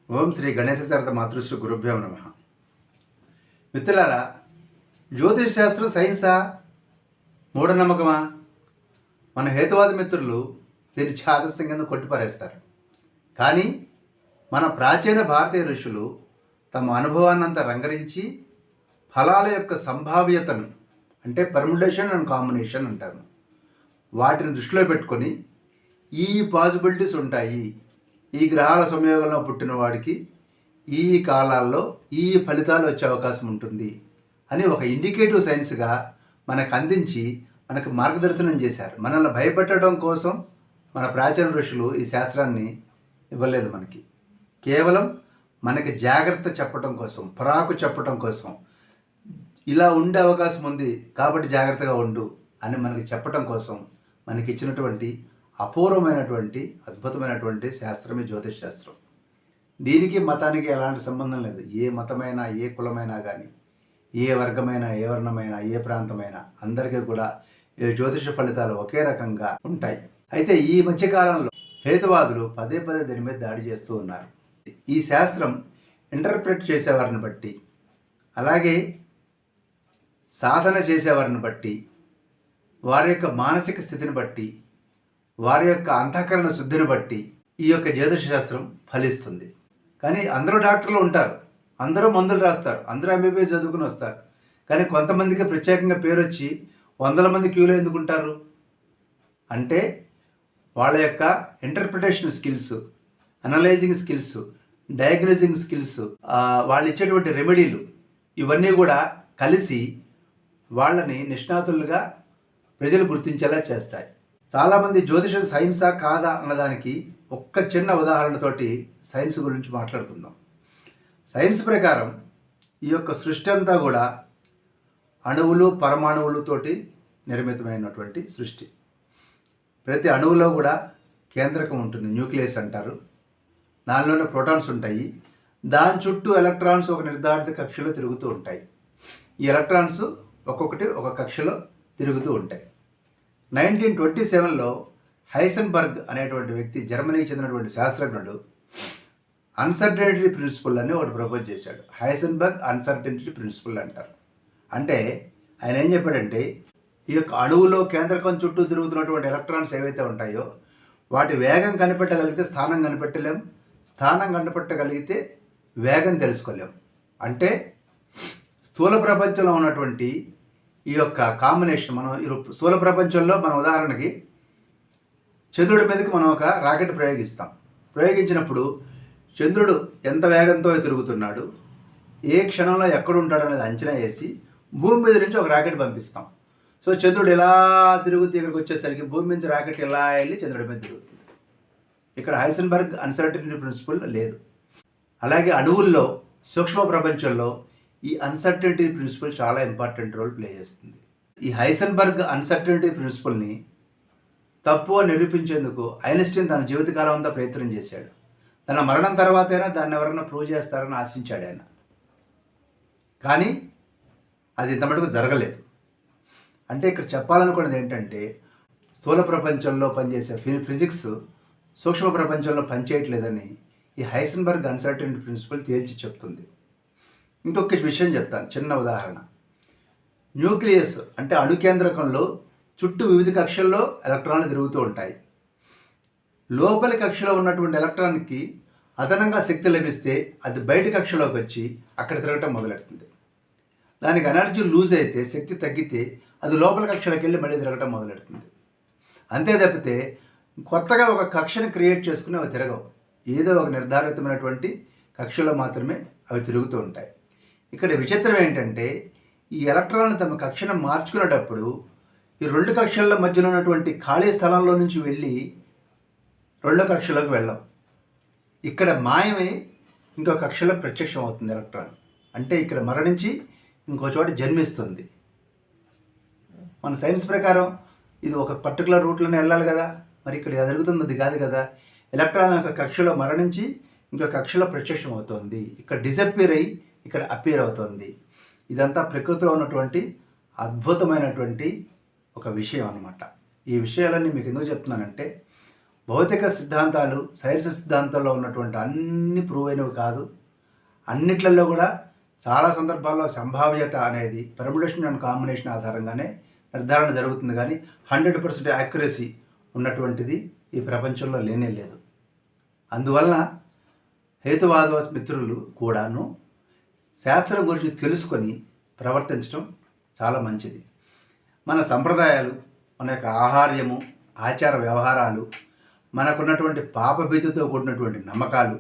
ఓం శ్రీ గణేశ శారద మాతృశ్రీ గురుభ్యో నమ. మిత్రులారా, జ్యోతిష్ శాస్త్రం సైన్సా, మూఢనమ్మకమా? మన హేతువాద మిత్రులు దీన్ని ఛాదస్యం కింద కొట్టిపారేస్తారు. కానీ మన ప్రాచీన భారతీయ ఋషులు తమ అనుభవాన్నంతా రంగరించి ఫలాల యొక్క సంభావ్యతను, అంటే పర్ముటేషన్ అండ్ కాంబినేషన్ అంటారు, వాటిని దృష్టిలో పెట్టుకొని ఈ పాసిబిలిటీస్ ఉంటాయి, ఈ గ్రహాల సంయోగంలో పుట్టిన వాడికి ఈ కాలాల్లో ఈ ఫలితాలు వచ్చే అవకాశం ఉంటుంది అని ఒక ఇండికేటివ్ సైన్స్గా మనకు అందించి మనకు మార్గదర్శనం చేశారు. మనల్ని భయపెట్టడం కోసం మన ప్రాచీన ఋషులు ఈ శాస్త్రాన్ని ఇవ్వలేదు మనకి. కేవలం మనకి జాగ్రత్త చెప్పడం కోసం, పరాకు చెప్పడం కోసం, ఇలా ఉండే అవకాశం ఉంది కాబట్టి జాగ్రత్తగా ఉండు అని మనకి చెప్పడం కోసం మనకి ఇచ్చినటువంటి అపూర్వమైనటువంటి అద్భుతమైనటువంటి శాస్త్రమే జ్యోతిష్ శాస్త్రం. దీనికి మతానికి ఎలాంటి సంబంధం లేదు. ఏ మతమైనా, ఏ కులమైనా కానీ, ఏ వర్గమైనా, ఏ వర్ణమైనా, ఏ ప్రాంతమైనా అందరికీ కూడా ఈ జ్యోతిష ఫలితాలు ఒకే రకంగా ఉంటాయి. అయితే ఈ మధ్యకాలంలో హేతువాదులు పదే పదే దీని మీద దాడి చేస్తూ ఉన్నారు. ఈ శాస్త్రం ఇంటర్ప్రిట్ చేసేవారిని బట్టి, అలాగే సాధన చేసేవారిని బట్టి, వారి యొక్క మానసిక స్థితిని బట్టి, వారి యొక్క అంతఃకరణ శుద్ధిని బట్టి ఈ యొక్క జ్యోతిష శాస్త్రం ఫలిస్తుంది. కానీ అందరూ డాక్టర్లు ఉంటారు, అందరూ మందులు రాస్తారు, అందరూ ఎంబీబీఎస్ చదువుకుని వస్తారు. కానీ కొంతమందికి ప్రత్యేకంగా పేరు వచ్చి 100 మంది క్యూలో ఎందుకుంటారు అంటే వాళ్ళ యొక్క interpretation skills, analysing skills, diagnosing skills, వాళ్ళు ఇచ్చేటువంటి రెమెడీలు ఇవన్నీ కూడా కలిసి వాళ్ళని నిష్ణాతులుగా ప్రజలు గుర్తించేలా చేస్తాయి. చాలామంది జ్యోతిషం సైన్సా కాదా అన్నదానికి ఒక్క చిన్న ఉదాహరణతోటి సైన్స్ గురించి మాట్లాడుకుందాం. సైన్స్ ప్రకారం ఈ యొక్క సృష్టి అంతా కూడా అణువులు, పరమాణువులతోటి నిర్మితమైనటువంటి సృష్టి. ప్రతి అణువులో కూడా కేంద్రకం ఉంటుంది, న్యూక్లియస్ అంటారు. దానిలోనే ప్రోటాన్స్ ఉంటాయి. దాని చుట్టూ ఎలక్ట్రాన్స్ ఒక నిర్ధారిత కక్షలో తిరుగుతూ ఉంటాయి. ఈ ఎలక్ట్రాన్స్ ఒక్కొక్కటి ఒక కక్షలో తిరుగుతూ ఉంటాయి. 1927లో హైసెన్బర్గ్ అనేటువంటి వ్యక్తి, జర్మనీకి చెందినటువంటి శాస్త్రజ్ఞుడు, అన్సర్టనిటీ ప్రిన్సిపల్ అని ఒకటి ప్రపోజ్ చేశాడు. హైసెన్బర్గ్ అన్సర్టనిటీ ప్రిన్సిపల్ అంటారు. అంటే ఆయన ఏం చెప్పాడంటే, ఈ యొక్క అణువులో కేంద్రకం చుట్టూ తిరుగుతున్నటువంటి ఎలక్ట్రాన్స్ ఏవైతే ఉంటాయో వాటి వేగం కనిపెట్టగలిగితే స్థానం కనిపెట్టలేం, స్థానం కనిపెట్టగలిగితే వేగం తెలుసుకోలేం. అంటే స్థూల ప్రపంచంలో ఉన్నటువంటి ఈ యొక్క కాంబినేషన్, మనం స్థూల ప్రపంచంలో మన ఉదాహరణకి చంద్రుడి మీదకి మనం ఒక రాకెట్ ప్రయోగించినప్పుడు చంద్రుడు ఎంత వేగంతో తిరుగుతున్నాడు, ఏ క్షణంలో ఎక్కడ ఉంటాడు అనేది అంచనా వేసి భూమి మీద నుంచి ఒక రాకెట్ పంపిస్తాం. సో చంద్రుడు ఇలా తిరుగుతూ ఇక్కడికి వచ్చేసరికి భూమి నుంచి రాకెట్ ఇలా వెళ్ళి చంద్రుడి మీద తిరుగుతుంది. ఇక్కడ హైసెన్బర్గ్ అన్సర్టనిటీ ప్రిన్సిపల్ లేదు. అలాగే అణువుల్లో, సూక్ష్మ ప్రపంచంలో ఈ అన్సర్టనిటీ ప్రిన్సిపల్ చాలా ఇంపార్టెంట్ రోల్ ప్లే చేస్తుంది. ఈ హైసెన్బర్గ్ అన్సర్టనిటీ ప్రిన్సిపల్ని తప్పు అని నిరూపించేందుకు ఐన్స్టీన్ తన జీవితకాలం అంతా ప్రయత్నం చేశాడు. తన మరణం తర్వాతైనా దాన్ని ఎవరైనా ప్రూవ్ చేస్తారని ఆశించాడు ఆయన. కానీ అది ఇంతమటుకు జరగలేదు. అంటే ఇక్కడ చెప్పాలనుకున్నది ఏంటంటే, స్థూల ప్రపంచంలో పనిచేసే ఫిజిక్స్ సూక్ష్మ ప్రపంచంలో పనిచేయట్లేదని ఈ హైసెన్బర్గ్ అన్సర్టనిటీ ప్రిన్సిపల్ తేల్చి చెప్తుంది. ఇంకొక విషయం చెప్తాను, చిన్న ఉదాహరణ. న్యూక్లియస్ అంటే అణుకేంద్రకంలో చుట్టూ వివిధ కక్షల్లో ఎలక్ట్రాన్లు తిరుగుతూ ఉంటాయి. లోపలి కక్షలో ఉన్నటువంటి ఎలక్ట్రాన్కి అదనంగా శక్తి లభిస్తే అది బయట కక్షలోకి వచ్చి అక్కడ తిరగటం మొదలెడుతుంది. దానికి ఎనర్జీ లూజ్ అయితే, శక్తి తగ్గితే అది లోపల కక్షలోకి వెళ్ళి మళ్ళీ తిరగటం మొదలెడుతుంది. అంతే తప్పితే కొత్తగా ఒక కక్షని క్రియేట్ చేసుకుని అవి తిరగవు. ఏదో ఒక నిర్ధారితమైనటువంటి కక్షలో మాత్రమే అవి తిరుగుతూ ఉంటాయి. ఇక్కడ విచిత్రం ఏంటంటే, ఈ ఎలక్ట్రాన్లు తమ కక్షను మార్చుకునేటప్పుడు ఈ రెండు కక్షల మధ్యలో ఉన్నటువంటి ఖాళీ స్థలంలో నుంచి వెళ్ళి రెండో కక్షలోకి వెళ్ళం. ఇక్కడ మాయమై ఇంకో కక్షలో ప్రత్యక్షం అవుతుంది ఎలక్ట్రాన్. అంటే ఇక్కడ మరణించి ఇంకో చోట జన్మిస్తుంది. మన సైన్స్ ప్రకారం ఇది ఒక పర్టికులర్ రూట్లోనే వెళ్ళాలి కదా, మరి ఇక్కడ జరుగుతున్నది కాదు కదా. ఎలక్ట్రాన్ యొక్క కక్షలో మరణించి ఇంకో కక్షలో ప్రత్యక్షం అవుతుంది. ఇక్కడ డిసప్పీర్ అయ్యి ఇక్కడ అపీర్ అవుతుంది. ఇదంతా ప్రకృతిలో ఉన్నటువంటి అద్భుతమైనటువంటి ఒక విషయం అన్నమాట. ఈ విషయాలన్నీ మీకు ఎందుకు చెప్తున్నానంటే, భౌతిక సిద్ధాంతాలు, సైన్స్ సిద్ధాంతాల్లో ఉన్నటువంటి అన్ని ప్రూవ్ అయినవి కాదు. అన్నిట్లలో కూడా చాలా సందర్భాల్లో సంభావ్యత అనేది పెర్ముటేషన్ అండ్ కాంబినేషన్ ఆధారంగానే నిర్ధారణ జరుగుతుంది, కానీ 100% యాక్యురసీ ఉన్నటువంటిది ఈ ప్రపంచంలో లేనే లేదు. అందువలన హేతువాద మిత్రులు కూడాను శాస్త్రం గురించి తెలుసుకొని ప్రవర్తించడం చాలా మంచిది. మన సంప్రదాయాలు, మన యొక్క ఆహార్యము, ఆచార వ్యవహారాలు, మనకున్నటువంటి పాపభీతితో కూడినటువంటి నమ్మకాలు,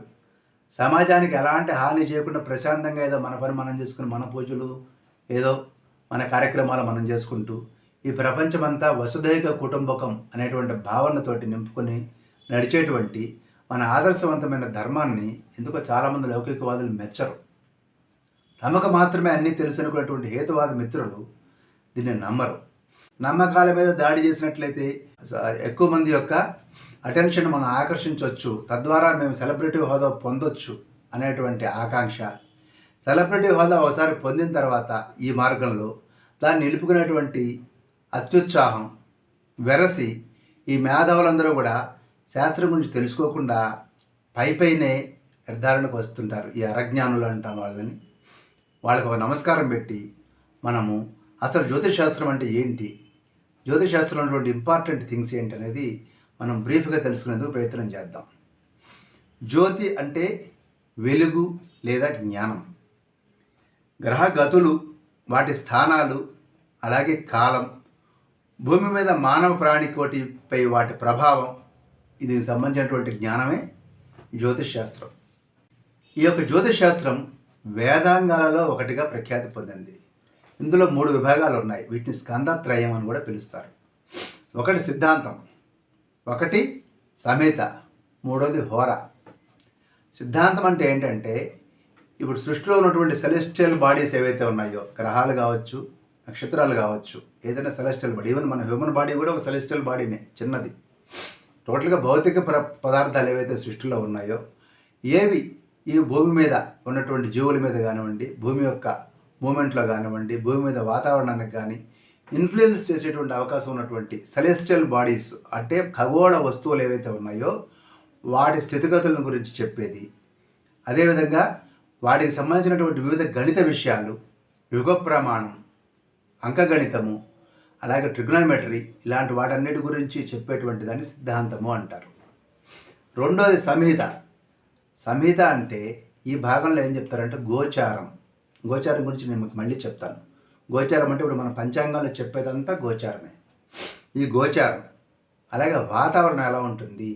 సమాజానికి ఎలాంటి హాని చేయకుండా ప్రశాంతంగా ఏదో మన పని మనం చేసుకుని మన పూజలు ఏదో మన కార్యక్రమాలు మనం చేసుకుంటూ ఈ ప్రపంచమంతా వసుధైక కుటుంబకం అనేటువంటి భావనతోటి నింపుకొని నడిచేటువంటి మన ఆదర్శవంతమైన ధర్మాన్ని ఎందుకో చాలామంది లౌకికవాదులు మెచ్చరు. తమకు మాత్రమే అన్నీ తెలుసునుకున్నటువంటి హేతువాద మిత్రులు దీన్ని నమ్మరు. నమ్మకాల మీద దాడి చేసినట్లయితే ఎక్కువ మంది యొక్క అటెన్షన్ మనం ఆకర్షించవచ్చు, తద్వారా మేము సెలబ్రిటీ హోదా పొందొచ్చు అనేటువంటి ఆకాంక్ష. సెలబ్రిటీ హోదా ఒకసారి పొందిన తర్వాత ఈ మార్గంలో దాన్ని నిలుపుకునేటువంటి అత్యుత్సాహం వెరసి ఈ మేధావులందరూ కూడా శాస్త్రం గురించి తెలుసుకోకుండా పైనే నిర్ధారణకు వస్తుంటారు. ఈ అరజ్ఞానులు అంటాం వాళ్ళని. వాళ్ళకి ఒక నమస్కారం పెట్టి మనము అసలు జ్యోతిషశాస్త్రం అంటే ఏంటి, జ్యోతిషశాస్త్రంలో ఉన్నటువంటి ఇంపార్టెంట్ థింగ్స్ ఏంటి అనేది మనం బ్రీఫ్గా తెలుసుకునేందుకు ప్రయత్నం చేద్దాం. జ్యోతి అంటే వెలుగు లేదా జ్ఞానం. గ్రహ గతులు, వాటి స్థానాలు, అలాగే కాలం, భూమి మీద మానవ ప్రాణికోటిపై వాటి ప్రభావం, దీనికి సంబంధించినటువంటి జ్ఞానమే జ్యోతిషశాస్త్రం. ఈ యొక్క జ్యోతిషశాస్త్రం వేదాంగాలలో ఒకటిగా ప్రఖ్యాతి పొందింది. ఇందులో 3 విభాగాలు ఉన్నాయి. వీటిని స్కందత్రయం అని కూడా పిలుస్తారు. ఒకటి సిద్ధాంతం, ఒకటి సమేత, మూడోది హోర. సిద్ధాంతం అంటే ఏంటంటే ఇప్పుడు సృష్టిలో ఉన్నటువంటి సెలెస్టియల్ బాడీస్ ఏవైతే ఉన్నాయో, గ్రహాలు కావచ్చు, నక్షత్రాలు కావచ్చు, ఏదైనా సెలెస్టియల్ బాడీ, ఈవెన్ మన హ్యూమన్ బాడీ కూడా ఒక సెలెస్టియల్ బాడీనే, చిన్నది. టోటల్గా భౌతిక పదార్థాలు ఏవైతే సృష్టిలో ఉన్నాయో, ఏవి ఈ భూమి మీద ఉన్నటువంటి జీవుల మీద కానివ్వండి, భూమి యొక్క మూమెంట్లో కానివ్వండి, భూమి మీద వాతావరణానికి కానీ ఇన్ఫ్లుయెన్స్ చేసేటువంటి అవకాశం ఉన్నటువంటి సెలెస్టియల్ బాడీస్ అంటే ఖగోళ వస్తువులు ఏవైతే ఉన్నాయో వాటి స్థితిగతులను గురించి చెప్పేది. అదేవిధంగా వాటికి సంబంధించినటువంటి వివిధ గణిత విషయాలు, యుగ ప్రమాణం, అంకగణితము, అలాగే ట్రిగ్నోమెట్రీ, ఇలాంటి వాటన్నిటి గురించి చెప్పేటువంటి దాన్ని సిద్ధాంతము అంటారు. రెండోది సంహిత. సంహిత అంటే ఈ భాగంలో ఏం చెప్తారంటే గోచారం. గోచారం గురించి నేను మీకు మళ్ళీ చెప్తాను. గోచారం అంటే ఇప్పుడు మన పంచాంగాల్లో చెప్పేదంతా గోచారమే. ఈ గోచారం, అలాగే వాతావరణం ఎలా ఉంటుంది,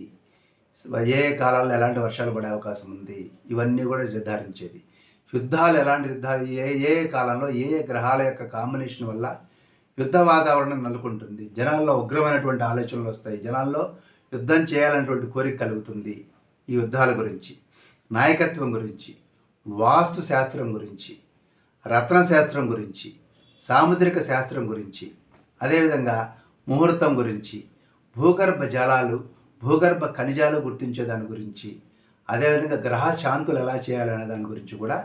ఏ కాలాల్లో ఎలాంటి వర్షాలు పడే అవకాశం ఉంది, ఇవన్నీ కూడా నిర్ధారించేది. యుద్ధాలు, ఎలాంటి యుద్ధాలు, ఏ కాలంలో ఏ గ్రహాల యొక్క కాంబినేషన్ వల్ల యుద్ధ వాతావరణం నెలకొంటుంది, జనాల్లో ఉగ్రమైనటువంటి ఆలోచనలు వస్తాయి, జనాల్లో యుద్ధం చేయాలనేటువంటి కోరిక కలుగుతుంది. ఈ యుద్ధాల గురించి, నాయకత్వం గురించి, వాస్తు శాస్త్రం గురించి, రత్నశాస్త్రం గురించి, సాముద్రిక శాస్త్రం గురించి, అదేవిధంగా ముహూర్తం గురించి, భూగర్భ జలాలు, భూగర్భ ఖనిజాలు గుర్తించే దాని గురించి, అదేవిధంగా గ్రహ శాంతులు ఎలా చేయాలనే దాని గురించి కూడా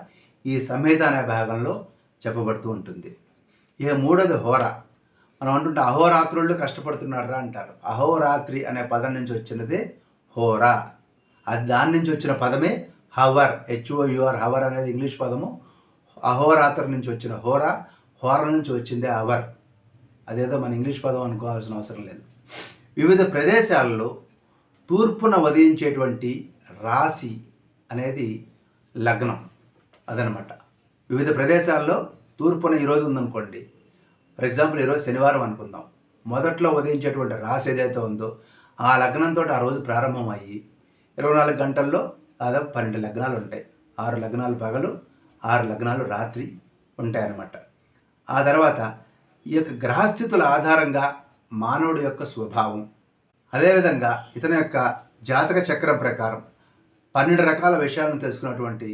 ఈ సంహిత అనే భాగంలో చెప్పబడుతూ ఉంటుంది. ఇక మూడోది హోర. మనం అంటుంటే అహోరాత్రుళ్ళు కష్టపడుతున్నారా అంటారు. అహోరాత్రి అనే పదం నుంచి వచ్చినదే హోర. అది దాని నుంచి వచ్చిన పదమే హవర్, HOUR. హవర్ అనేది ఇంగ్లీష్ పదము. అహోరాత్రి నుంచి వచ్చిన హోర, హోర నుంచి వచ్చిందే అవర్. అదేదో మన ఇంగ్లీష్ పదం అనుకోవాల్సిన అవసరం లేదు. వివిధ ప్రదేశాల్లో తూర్పున ఉదయించేటువంటి రాశి అనేది లగ్నం, అదనమాట. వివిధ ప్రదేశాల్లో తూర్పున ఈరోజు ఉందనుకోండి, ఫర్ ఎగ్జాంపుల్ ఈరోజు శనివారం అనుకుందాం, మొదట్లో ఉదయించేటువంటి రాశి ఏదైతే ఉందో ఆ లగ్నంతో ఆ రోజు ప్రారంభం అయ్యి 24 గంటల్లో దాదాపు 12 లగ్నాలు ఉంటాయి. 6 లగ్నాలు పగలు, 6 లగ్నాలు రాత్రి ఉంటాయన్నమాట. ఆ తర్వాత ఈ యొక్క గ్రహస్థితుల ఆధారంగా మానవుడి యొక్క స్వభావం, అదేవిధంగా ఇతని యొక్క జాతక చక్రం ప్రకారం 12 రకాల విషయాలను తెలుసుకున్నటువంటి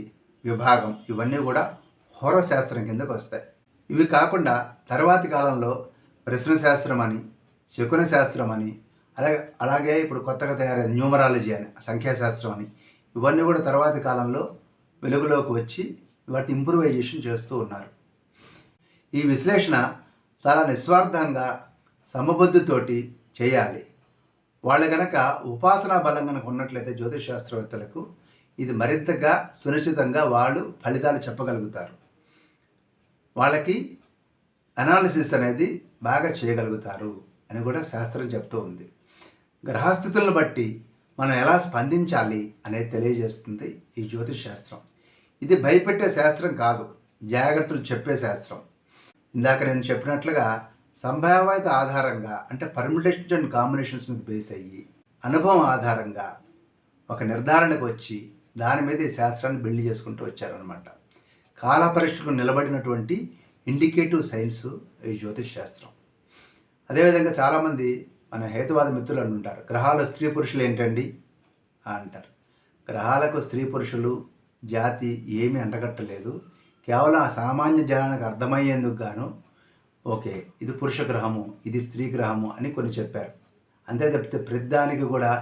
విభాగం, ఇవన్నీ కూడా హోరశాస్త్రం కిందకు వస్తాయి. ఇవి కాకుండా తర్వాతి కాలంలో ప్రశ్నశాస్త్రం అని, శకున శాస్త్రం అని, అలాగే ఇప్పుడు కొత్తగా తయారైన న్యూమరాలజీ అని, సంఖ్యాశాస్త్రం అని, ఇవన్నీ కూడా తర్వాతి కాలంలో వెలుగులోకి వచ్చి వాటి ఇంప్రూవైజేషన్ చేస్తూ ఉన్నారు. ఈ విశ్లేషణ చాలా నిస్వార్థంగా సమబుద్ధితోటి చేయాలి. వాళ్ళు కనుక ఉపాసనా బలం కనుక ఉన్నట్లయితే జ్యోతిష్ శాస్త్రవేత్తలకు ఇది మరింతగా సునిశ్చితంగా వాళ్ళు ఫలితాలు చెప్పగలుగుతారు. వాళ్ళకి అనాలిసిస్ అనేది బాగా చేయగలుగుతారు అని కూడా శాస్త్రం చెప్తూ ఉంది. గ్రహస్థితులను బట్టి మనం ఎలా స్పందించాలి అనేది తెలియజేస్తుంది ఈ జ్యోతిష్ శాస్త్రం. ఇది భయపెట్టే శాస్త్రం కాదు, జాగ్రత్తలు చెప్పే శాస్త్రం. ఇందాక నేను చెప్పినట్లుగా సంభావ్యత ఆధారంగా అంటే పర్మిటేషన్ అండ్ కాంబినేషన్స్ మీద బేస్ అయ్యి అనుభవం ఆధారంగా ఒక నిర్ధారణకు వచ్చి దాని మీద ఈ శాస్త్రాన్ని బిల్డ్ చేసుకుంటూ వచ్చారనమాట. కాల పరీక్షకు నిలబడినటువంటి ఇండికేటివ్ సైన్స్ ఈ జ్యోతిష్ శాస్త్రం. అదేవిధంగా చాలామంది మన హేతువాద మిత్రులు అంటుంటారు, గ్రహాలు స్త్రీ పురుషులు ఏంటండి అంటారు. గ్రహాలకు స్త్రీ పురుషులు జాతి ఏమీ అంటగట్టలేదు. కేవలం ఆ సామాన్య జనానికి అర్థమయ్యేందుకు గాను ఓకే ఇది పురుష గ్రహము ఇది స్త్రీ గ్రహము అని కొన్ని చెప్పారు. అంతే తప్పితే ప్రతిదానికి కూడా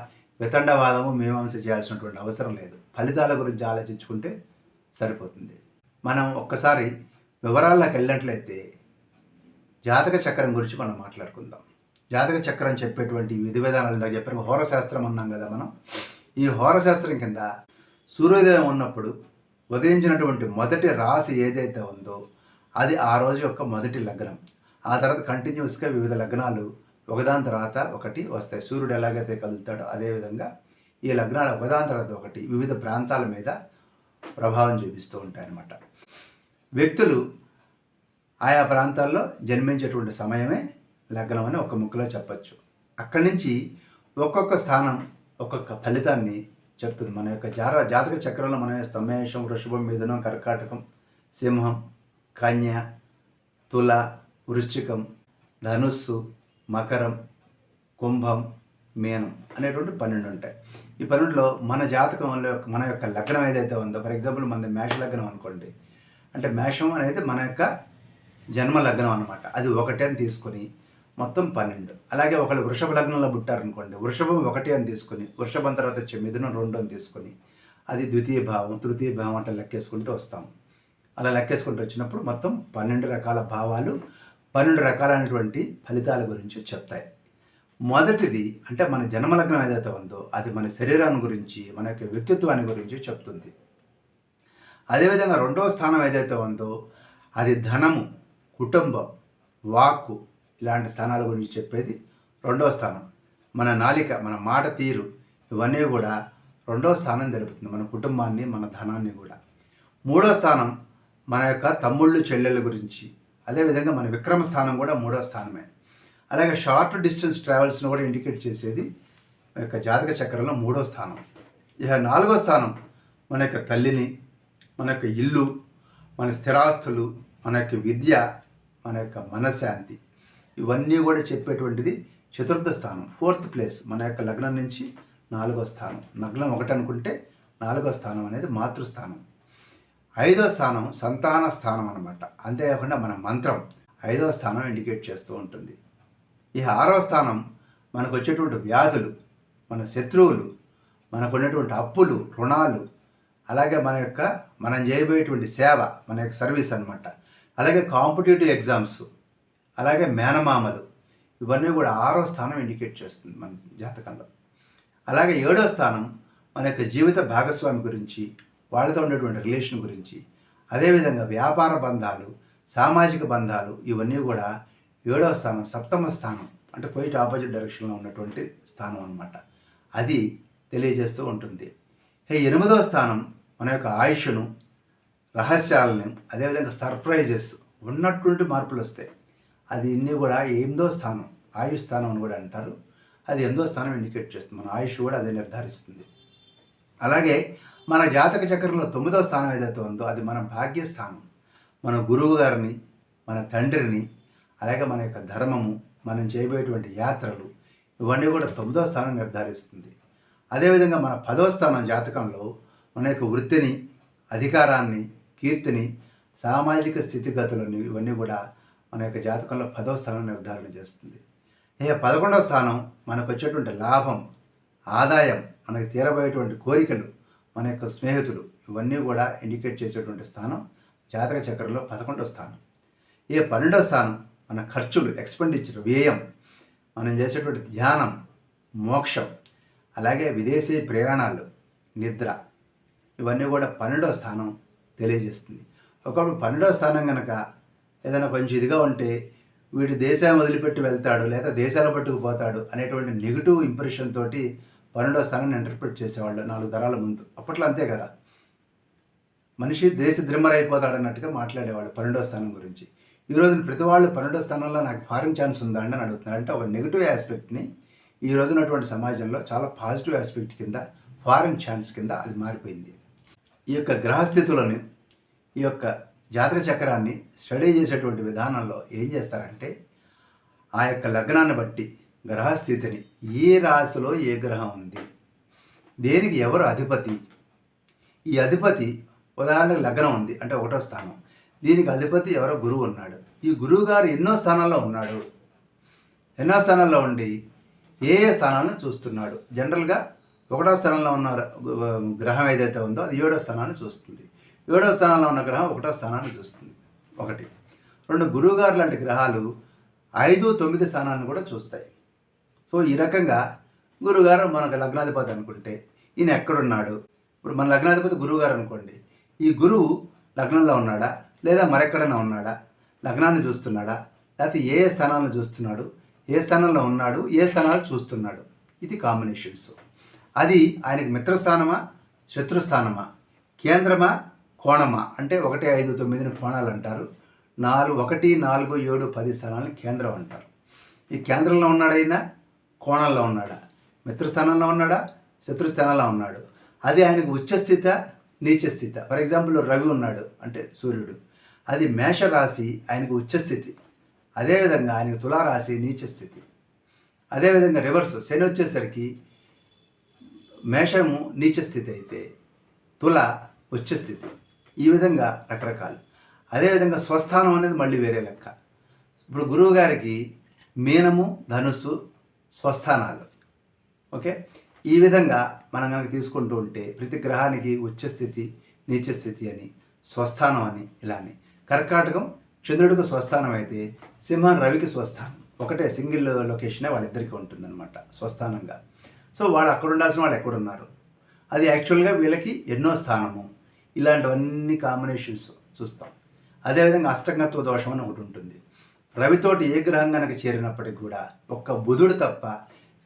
వితండవాదము మీమాంస చేయాల్సినటువంటి అవసరం లేదు. ఫలితాల గురించి ఆలోచించుకుంటే సరిపోతుంది. మనం ఒక్కసారి వివరాల్లోకి వెళ్ళినట్లయితే జాతక చక్రం గురించి మనం మాట్లాడుకుందాం. జాతక చక్రం చెప్పేటువంటి విధి విధానాలు దాకా చెప్పారు. హోరశాస్త్రం అన్నాం కదా మనం. ఈ హోరశాస్త్రం కింద సూర్యోదయం ఉన్నప్పుడు ఉదయించినటువంటి మొదటి రాశి ఏదైతే ఉందో అది ఆ రోజు యొక్క మొదటి లగ్నం. ఆ తర్వాత కంటిన్యూస్గా వివిధ లగ్నాలు ఒకదాని తర్వాత ఒకటి వస్తాయి. సూర్యుడు ఎలాగైతే కదులుతాడో అదేవిధంగా ఈ లగ్నాలు ఒకదాని తర్వాత ఒకటి వివిధ ప్రాంతాల మీద ప్రభావం చూపిస్తూ ఉంటాయన్నమాట. వ్యక్తులు ఆయా ప్రాంతాల్లో జన్మించేటువంటి సమయమే లగ్నం అని ఒక ముక్కలో చెప్పచ్చు. అక్కడి నుంచి ఒక్కొక్క స్థానం ఒక్కొక్క ఫలితాన్ని చెప్తుంది. మన యొక్క జాతక చక్రంలో మనం వేస్తాం మేషం, వృషభం, మిథునం, కర్కాటకం, సింహం, కన్య, తుల, వృశ్చికం, ధనుస్సు, మకరం, కుంభం, మీనం అనేటువంటి 12 ఉంటాయి. ఈ 12లో మన జాతకంలో మన యొక్క లగ్నం ఏదైతే ఉందో, ఫర్ ఎగ్జాంపుల్ మనది మేష లగ్నం అనుకోండి, అంటే మేషం అనేది మన యొక్క జన్మ లగ్నం అనమాట. అది 1 అని తీసుకొని మొత్తం 12. అలాగే ఒకళ్ళు వృషభ లగ్నంలో పుట్టారనుకోండి, వృషభం 1 అని తీసుకొని వృషభం తర్వాత వచ్చే మిథునం 2 అని తీసుకొని అది ద్వితీయ భావం, తృతీయ భావం అట్లా లెక్కేసుకుంటూ వస్తాము. అలా లెక్కేసుకుంటూ వచ్చినప్పుడు మొత్తం 12 రకాల భావాలు 12 రకాలైనటువంటి ఫలితాల గురించి చెప్తాయి. మొదటిది అంటే మన జన్మలగ్నం ఏదైతే ఉందో అది మన శరీరాన్ని గురించి మన యొక్క వ్యక్తిత్వాన్ని గురించి చెప్తుంది. అదేవిధంగా 2వ స్థానం ఏదైతే ఉందో అది ధనము, కుటుంబం, వాక్కు ఇలాంటి స్థానాల గురించి చెప్పేది 2వ స్థానం. మన నాలిక, మన మాట తీరు ఇవన్నీ కూడా 2వ స్థానం తెలుపుతుంది, మన కుటుంబాన్ని మన ధనాన్ని కూడా. 3వ స్థానం మన యొక్క తమ్ముళ్ళు చెల్లెళ్ళ గురించి. అదేవిధంగా మన విక్రమ స్థానం కూడా 3వ స్థానమే. అలాగే షార్ట్ డిస్టెన్స్ ట్రావెల్స్ను కూడా ఇండికేట్ చేసేది మన యొక్క జాతక చక్రంలో 3వ స్థానం. ఇక 4వ స్థానం మన యొక్క తల్లిని, మన యొక్క ఇల్లు, మన స్థిరాస్తులు, మన యొక్క విద్య, మన యొక్క మనశ్శాంతి ఇవన్నీ కూడా చెప్పేటువంటిది 4వ స్థానం, 4th ప్లేస్. మన యొక్క లగ్నం నుంచి 4వ స్థానం. లగ్నం 1 అనుకుంటే 4వ స్థానం అనేది మాతృస్థానం. 5వ స్థానం సంతాన స్థానం అనమాట. అంతేకాకుండా మన మంత్రం 5వ స్థానం ఇండికేట్ చేస్తూ ఉంటుంది. ఈ 6వ స్థానం మనకు వచ్చేటువంటి వ్యాధులు, మన శత్రువులు, మనకు ఉన్నటువంటి అప్పులు, రుణాలు, అలాగే మనం చేయబోయేటువంటి సేవ, మన యొక్క సర్వీస్ అనమాట. అలాగే కాంపిటేటివ్ ఎగ్జామ్స్, అలాగే మేనమామలు ఇవన్నీ కూడా 6వ స్థానం ఇండికేట్ చేస్తుంది మన జాతకంలో. అలాగే 7వ స్థానం మన యొక్క జీవిత భాగస్వామి గురించి, వాళ్ళతో ఉండేటువంటి రిలేషన్ గురించి. అదేవిధంగా వ్యాపార బంధాలు, సామాజిక బంధాలు ఇవన్నీ కూడా 7వ స్థానం, 7వ స్థానం అంటే పోయిట్ ఆపోజిట్ డైరెక్షన్లో ఉన్నటువంటి స్థానం అనమాట. అది తెలియజేస్తూ ఉంటుంది. 8వ స్థానం మన యొక్క ఆయుష్ను, రహస్యాలను, అదేవిధంగా సర్ప్రైజెస్, ఉన్నటువంటి మార్పులు వస్తాయి. అది ఇన్ని కూడా 8వ స్థానం, ఆయుష్ స్థానం అని కూడా అంటారు. అది 8వ స్థానం ఇండికేట్ చేస్తుంది. మన ఆయుష్ కూడా అదే నిర్ధారిస్తుంది. అలాగే మన జాతక చక్రంలో 9వ స్థానం ఏదైతే ఉందో అది మన భాగ్యస్థానం. మన గురువు గారిని, మన తండ్రిని, అలాగే మన యొక్క ధర్మము, మనం చేయబోయేటువంటి యాత్రలు ఇవన్నీ కూడా 9వ స్థానం నిర్ధారిస్తుంది. అదేవిధంగా మన 10వ స్థానం జాతకంలో మన యొక్క వృత్తిని, అధికారాన్ని, కీర్తిని, సామాజిక స్థితిగతులని ఇవన్నీ కూడా మన యొక్క జాతకంలో 10వ స్థానం నిర్ధారణ చేస్తుంది. ఇక 11వ స్థానం మనకు వచ్చేటువంటి లాభం, ఆదాయం, మనకు తీరబోయేటువంటి కోరికలు, మన యొక్క స్నేహితులు ఇవన్నీ కూడా ఇండికేట్ చేసేటువంటి స్థానం జాతక చక్రంలో 11వ స్థానం. ఇక 12వ స్థానం మన ఖర్చులు, ఎక్స్పెండిచర్, వ్యయం, మనం చేసేటువంటి ధ్యానం, మోక్షం, అలాగే విదేశీ ప్రయాణాలు, నిద్ర, ఇవన్నీ కూడా 12వ స్థానం తెలియజేస్తుంది. ఒకప్పుడు 12వ స్థానం కనుక ఏదైనా కొంచెం ఇదిగా ఉంటే వీడు దేశాన్ని వదిలిపెట్టి వెళ్తాడు లేదా దేశాల పట్టుకుపోతాడు అనేటువంటి నెగిటివ్ ఇంప్రెషన్ తోటి 12వ స్థానాన్ని ఇంటర్ప్రిట్ చేసేవాళ్ళు 4 తరాల ముందు. అప్పట్లో అంతే కదా, మనిషి దేశ ద్రిమ్మర్ అయిపోతాడు అన్నట్టుగా మాట్లాడేవాళ్ళు 12వ స్థానం గురించి. ఈ రోజున ప్రతి వాళ్ళు 12వ స్థానంలో నాకు ఫారిన్ ఛాన్స్ ఉందా అని అడుగుతున్నారు. అంటే ఒక నెగిటివ్ ఆస్పెక్ట్ని ఈ రోజునటువంటి సమాజంలో చాలా పాజిటివ్ ఆస్పెక్ట్ కింద, ఫారిన్ ఛాన్స్ కింద అది మారిపోయింది. ఈ యొక్క గ్రహస్థితులను, ఈ యొక్క జాతక చక్రాన్ని స్టడీ చేసేటువంటి విధానంలో ఏం చేస్తారంటే ఆ యొక్క లగ్నాన్ని బట్టి గ్రహస్థితిని, ఏ రాశిలో ఏ గ్రహం ఉంది, దేనికి ఎవరు అధిపతి, ఈ అధిపతి ఉదాహరణకు లగ్నం ఉంది అంటే 1వ స్థానం, దీనికి అధిపతి ఎవరో గురువు ఉన్నాడు, ఈ గురువు గారు ఎన్నో స్థానాల్లో ఉన్నాడు, ఎన్నో స్థానాల్లో ఉండి ఏ ఏ స్థానాలను చూస్తున్నాడు. జనరల్గా 1వ స్థానంలో ఉన్న గ్రహం ఏదైతే ఉందో అది 7వ స్థానాన్ని చూస్తుంది. 7వ స్థానంలో ఉన్న గ్రహం 1వ స్థానాన్ని చూస్తుంది. 1. 2 గురువుగారు లాంటి గ్రహాలు 5, 9 స్థానాలను కూడా చూస్తాయి. సో ఈ రకంగా గురువుగారు మనకు లగ్నాధిపతి అనుకుంటే ఈయన ఎక్కడున్నాడు, ఇప్పుడు మన లగ్నాధిపతి గురువుగారు అనుకోండి, ఈ గురువు లగ్నంలో ఉన్నాడా లేదా మరెక్కడైనా ఉన్నాడా, లగ్నాన్ని చూస్తున్నాడా, లేకపోతే ఏ స్థానాలను చూస్తున్నాడు, ఏ స్థానంలో ఉన్నాడు, ఏ స్థానాలు చూస్తున్నాడు, ఇది కాంబినేషన్స్. అది ఆయనకి మిత్రస్థానమా, శత్రుస్థానమా, కేంద్రమా, కోణమా, అంటే 1, 5, 9 కోణాలు అంటారు. 1, 4, 7, 10 స్థానాలను కేంద్రం అంటారు. ఈ కేంద్రంలో ఉన్నాడైనా కోణంలో ఉన్నాడా, మిత్రస్థానంలో ఉన్నాడా, శత్రుస్థానంలో ఉన్నాడు, అది ఆయనకు ఉచ్చస్థిత, నీచస్థిత. ఫర్ ఎగ్జాంపుల్ రవి ఉన్నాడు అంటే సూర్యుడు, అది మేషరాశి ఆయనకు ఉచ్చస్థితి, అదేవిధంగా ఆయనకు తులారాశి నీచస్థితి. అదేవిధంగా రివర్స్ శని వచ్చేసరికి మేషము నీచస్థితి అయితే తుల ఉచ్చస్థితి. ఈ విధంగా రకరకాలు. అదేవిధంగా స్వస్థానం అనేది మళ్ళీ వేరే లెక్క. ఇప్పుడు గురువు గారికి మీనము, ధనుస్సు స్వస్థానాలు. ఓకే, ఈ విధంగా మనం కనుక తీసుకుంటూ ఉంటే ప్రతి గ్రహానికి ఉచ్చస్థితి, నీచస్థితి అని, స్వస్థానం అని, ఇలాని. కర్కాటకం చంద్రుడికి స్వస్థానం అయితే సింహం రవికి స్వస్థానం. ఒకటే సింగిల్ లొకేషనే వాళ్ళిద్దరికీ ఉంటుందన్నమాట స్వస్థానంగా. సో వాళ్ళు అక్కడ ఉండాల్సిన వాళ్ళు ఎక్కడున్నారు, అది యాక్చువల్గా వీళ్ళకి ఎన్నో స్థానము, ఇలాంటివన్నీ కాంబినేషన్స్ చూస్తాం. అదేవిధంగా అష్టంగత్వ దోషం అని ఒకటి ఉంటుంది. రవితోటి ఏ గ్రహం కనుక చేరినప్పటికి కూడా ఒక్క బుధుడు తప్ప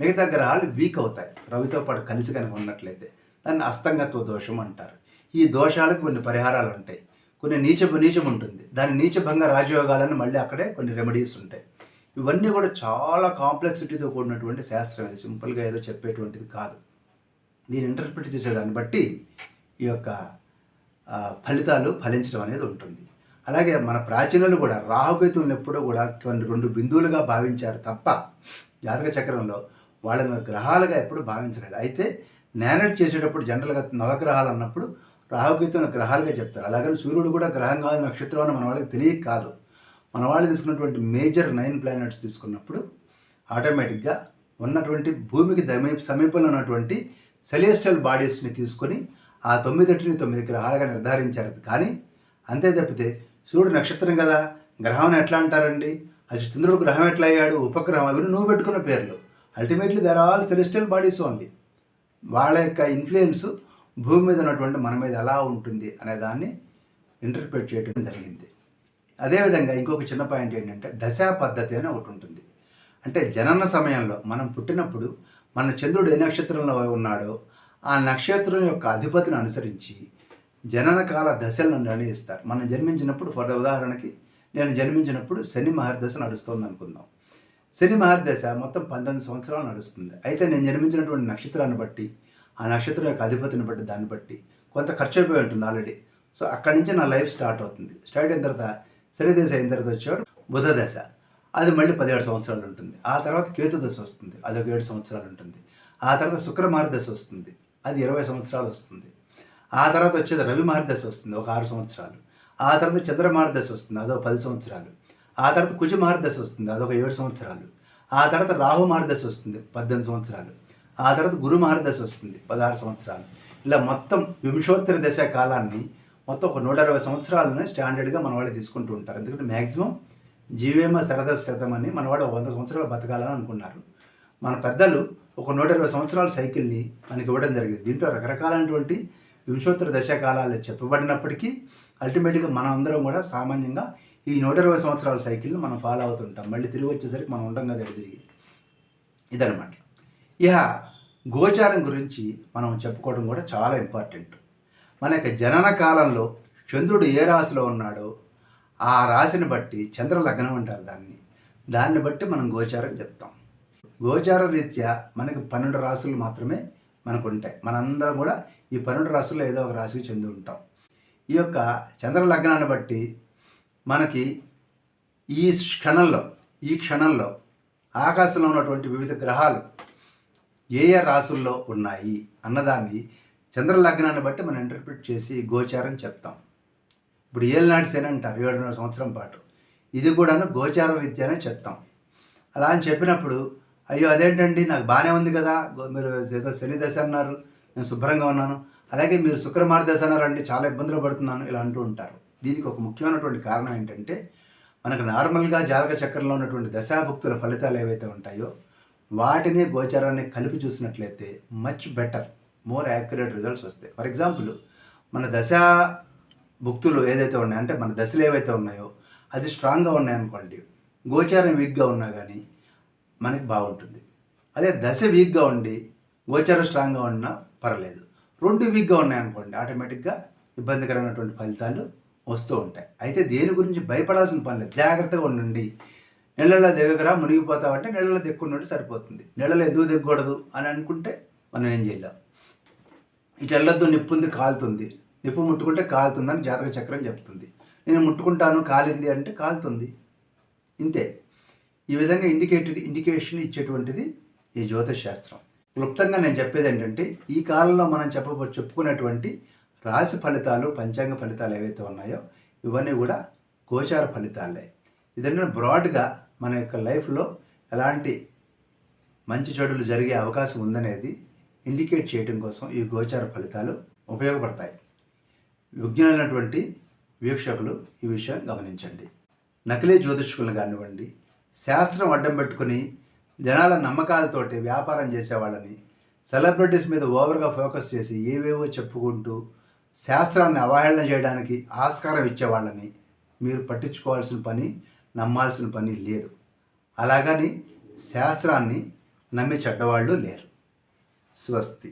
మిగతా గ్రహాలు వీక్ అవుతాయి రవితో పాటు కలిసి కనుక ఉన్నట్లయితే. దాన్ని అష్టంగత్వ దోషం అంటారు. ఈ దోషాలకు కొన్ని పరిహారాలు ఉంటాయి, కొన్ని నీచం ఉంటుంది, దాని నీచభంగ రాజయోగాలని మళ్ళీ అక్కడే కొన్ని రెమెడీస్ ఉంటాయి. ఇవన్నీ కూడా చాలా కాంప్లెక్సిటీతో కూడినటువంటి శాస్త్రం. అది సింపుల్గా ఏదో చెప్పేటువంటిది కాదు. దీన్ని ఇంటర్ప్రిట్ చేసేదాన్ని బట్టి ఈ యొక్క ఫలితాలు ఫలించడం అనేది ఉంటుంది. అలాగే మన ప్రాచీనులు కూడా రాహుకేతువులను ఎప్పుడూ కూడా కొన్ని 2 బిందువులుగా భావించారు తప్ప జాతక చక్రంలో వాళ్ళని గ్రహాలుగా ఎప్పుడు భావించలేదు. అయితే నేరేట్ చేసేటప్పుడు జనరల్గా నవగ్రహాలు అన్నప్పుడు రాహుకేతువులను గ్రహాలుగా చెప్తారు. అలాగే సూర్యుడు కూడా గ్రహం కాదు, నక్షత్రం అని మన వాళ్ళకి తెలియక కాదు. మన వాళ్ళు తీసుకున్నటువంటి మేజర్ 9 ప్లానెట్స్ తీసుకున్నప్పుడు ఆటోమేటిక్గా ఉన్నటువంటి భూమికి సమీపంలో ఉన్నటువంటి సెలెస్టియల్ బాడీస్ని తీసుకొని ఆ 9 గ్రహాలుగా నిర్ధారించారు. కానీ అంతే తప్పితే సూర్యుడు నక్షత్రం కదా, గ్రహం ఎట్లా అంటారండి, అది చంద్రుడు గ్రహం ఎట్లా అయ్యాడు, ఉపగ్రహం, అవి నువ్వు పెట్టుకున్న పేర్లు. Ultimately they're all celestial bodies only. వాళ్ళ యొక్క ఇన్ఫ్లుయెన్స్ భూమి మీద ఉన్నటువంటి మన మీద ఎలా ఉంటుంది అనే దాన్ని ఇంటర్ప్రిట్ చేయడం జరిగింది. అదేవిధంగా ఇంకొక చిన్న పాయింట్ ఏంటంటే దశా పద్ధతి అని ఒకటి ఉంటుంది. అంటే జనన సమయంలో మనం పుట్టినప్పుడు మన చంద్రుడు ఏ నక్షత్రంలో ఉన్నాడో ఆ నక్షత్రం యొక్క అధిపతిని అనుసరించి జననకాల దశలను నిర్ణయిస్తారు. మనం జన్మించినప్పుడు ఉదాహరణకి నేను జన్మించినప్పుడు శని మహర్దశ నడుస్తుంది అనుకుందాం. శని మహర్దశ మొత్తం 19 సంవత్సరాలు నడుస్తుంది. అయితే నేను జన్మించినటువంటి నక్షత్రాన్ని బట్టి, ఆ నక్షత్రం యొక్క అధిపతిని బట్టి, దాన్ని బట్టి కొంత ఖర్చు అయిపోయి ఉంటుంది ఆల్రెడీ. సో అక్కడి నుంచి నా లైఫ్ స్టార్ట్ అవుతుంది. స్టార్ట్ అయిన తర్వాత శని దశ అయిన తర్వాత వచ్చాడు బుధ దశ, అది మళ్ళీ 17 సంవత్సరాలు ఉంటుంది. ఆ తర్వాత కేతు దశ వస్తుంది, అది ఒక 7 సంవత్సరాలు ఉంటుంది. ఆ తర్వాత శుక్ర మహర్దశ వస్తుంది, అది 20 సంవత్సరాలు వస్తుంది. ఆ తర్వాత వచ్చేది రవి మహర్దశ వస్తుంది, ఒక 6 సంవత్సరాలు. ఆ తర్వాత చంద్ర మహర్దశ వస్తుంది, అదొక 10 సంవత్సరాలు. ఆ తర్వాత కుజ మహర్దశ వస్తుంది, అదొక 7 సంవత్సరాలు. ఆ తర్వాత రాహు మహర్దశ వస్తుంది, 18 సంవత్సరాలు. ఆ తర్వాత గురు మహర్దశ వస్తుంది, 16 సంవత్సరాలు. ఇలా మొత్తం వింశోత్తర దశ కాలాన్ని మొత్తం ఒక 120 సంవత్సరాలను స్టాండర్డ్గా మన వాళ్ళు తీసుకుంటూ ఉంటారు. ఎందుకంటే మ్యాక్సిమం జీవేమ శరద శతం అని మన వాళ్ళు 100 సంవత్సరాలు బతకాలని అనుకున్నారు. మన పెద్దలు ఒక 120 సంవత్సరాల సైకిల్ని మనకి ఇవ్వడం జరిగింది. దీంట్లో రకరకాలైనటువంటి వింశోత్తర దశకాలాలు చెప్పబడినప్పటికీ అల్టిమేట్గా మనం అందరం కూడా సామాన్యంగా ఈ 120 సంవత్సరాల సైకిల్ని మనం ఫాలో అవుతుంటాం. మళ్ళీ తిరిగి వచ్చేసరికి మనం ఉండం కదా తిరిగి. ఇదనమాట. ఇక గోచారం గురించి మనం చెప్పుకోవడం కూడా చాలా ఇంపార్టెంట్. మన యొక్క జనన కాలంలో చంద్రుడు ఏ రాశిలో ఉన్నాడో ఆ రాశిని బట్టి చంద్ర లగ్నం అంటారు దాన్ని బట్టి మనం గోచారం చెప్తాం. గోచార రీత్యా మనకి 12 రాశులు మాత్రమే మనకు ఉంటాయి. మనందరం కూడా ఈ 12 రాశుల్లో ఏదో ఒక రాశికి చెంది ఉంటాం. ఈ యొక్క చంద్ర లగ్నాన్ని బట్టి మనకి ఈ క్షణంలో ఆకాశంలో ఉన్నటువంటి వివిధ గ్రహాలు ఏ రాశుల్లో ఉన్నాయి అన్నదాన్ని చంద్ర లగ్నాన్ని బట్టి మనం ఇంటర్ప్రిట్ చేసి గోచారం చెప్తాం. ఇప్పుడు ఏళ్ళనాటి శని అంటారు 7.5 సంవత్సరం పాటు. ఇది కూడాను గోచార రీత్యానే చెప్తాం. అలా అని చెప్పినప్పుడు అయ్యో అదేంటండి నాకు బాగానే ఉంది కదా, మీరు ఏదో శని దశ అన్నారు, నేను శుభ్రంగా ఉన్నాను, అలాగే మీరు శుక్రమార్ దశ అన్నారండి, చాలా ఇబ్బందులు పడుతున్నాను ఇలా అంటూ ఉంటారు. దీనికి ఒక ముఖ్యమైనటువంటి కారణం ఏంటంటే మనకు నార్మల్గా జాతక చక్రంలో ఉన్నటువంటి దశాభుక్తుల ఫలితాలు ఏవైతే ఉంటాయో వాటిని గోచారాన్ని కలిపి చూసినట్లయితే much better, more accurate results వస్తాయి. ఫర్ ఎగ్జాంపుల్ మన దశా భుక్తులు ఏదైతే ఉన్నాయో అంటే మన దశలు ఏవైతే ఉన్నాయో అది స్ట్రాంగ్గా ఉన్నాయనుకోండి, గోచారం వీక్గా ఉన్నా కానీ మనకి బాగుంటుంది. అదే దశ వీక్గా ఉండి గోచారం స్ట్రాంగ్గా ఉన్నా పర్లేదు. 2 వీక్గా ఉన్నాయనుకోండి ఆటోమేటిక్గా ఇబ్బందికరమైనటువంటి ఫలితాలు వస్తూ ఉంటాయి. అయితే దేని గురించి భయపడాల్సిన పని లేదు, జాగ్రత్తగా ఉండండి. నీళ్ళలో దిగకరా మునిగిపోతామంటే నీళ్ళలో దిక్కుండి సరిపోతుంది. నీళ్ళలో ఎందుకు దిగకూడదు అని అనుకుంటే మనం ఏం చేయలేం. ఇటు వెళ్ళొద్దు, నిప్పు ఉంది కాలుతుంది, నిప్పు ముట్టుకుంటే కాలుతుందని జాతక చక్రం చెప్తుంది. నేను ముట్టుకుంటాను కాలింది అంటే కాలుతుంది, ఇంతే. ఈ విధంగా ఇండికేషన్ ఇచ్చేటువంటిది ఈ జ్యోతిష్ శాస్త్రం. క్లుప్తంగా నేను చెప్పేది ఏంటంటే ఈ కాలంలో మనం చెప్పుకునేటువంటి రాశి ఫలితాలు, పంచాంగ ఫలితాలు ఏవైతే ఉన్నాయో ఇవన్నీ కూడా గోచార ఫలితాలే. ఇదన్నీ బ్రాడ్గా మన యొక్క లైఫ్లో ఎలాంటి మంచి చెడులు జరిగే అవకాశం ఉందనేది ఇండికేట్ చేయడం కోసం ఈ గోచార ఫలితాలు ఉపయోగపడతాయి. విజ్ఞానమైనటువంటి వీక్షకులు ఈ విషయం గమనించండి. నకిలీ జ్యోతిష్కులను కానివ్వండి, శాస్త్రం అడ్డం పెట్టుకుని జనాల నమ్మకాలతోటి వ్యాపారం చేసేవాళ్ళని, సెలబ్రిటీస్ మీద ఓవర్గా ఫోకస్ చేసి ఏవేవో చెప్పుకుంటూ శాస్త్రాన్ని అవహేళన చేయడానికి ఆస్కారం ఇచ్చేవాళ్ళని మీరు పట్టించుకోవాల్సిన పని, నమ్మాల్సిన పని లేదు. అలాగని శాస్త్రాన్ని నమ్మి చెడ్డవాళ్ళు లేరు. స్వస్తి.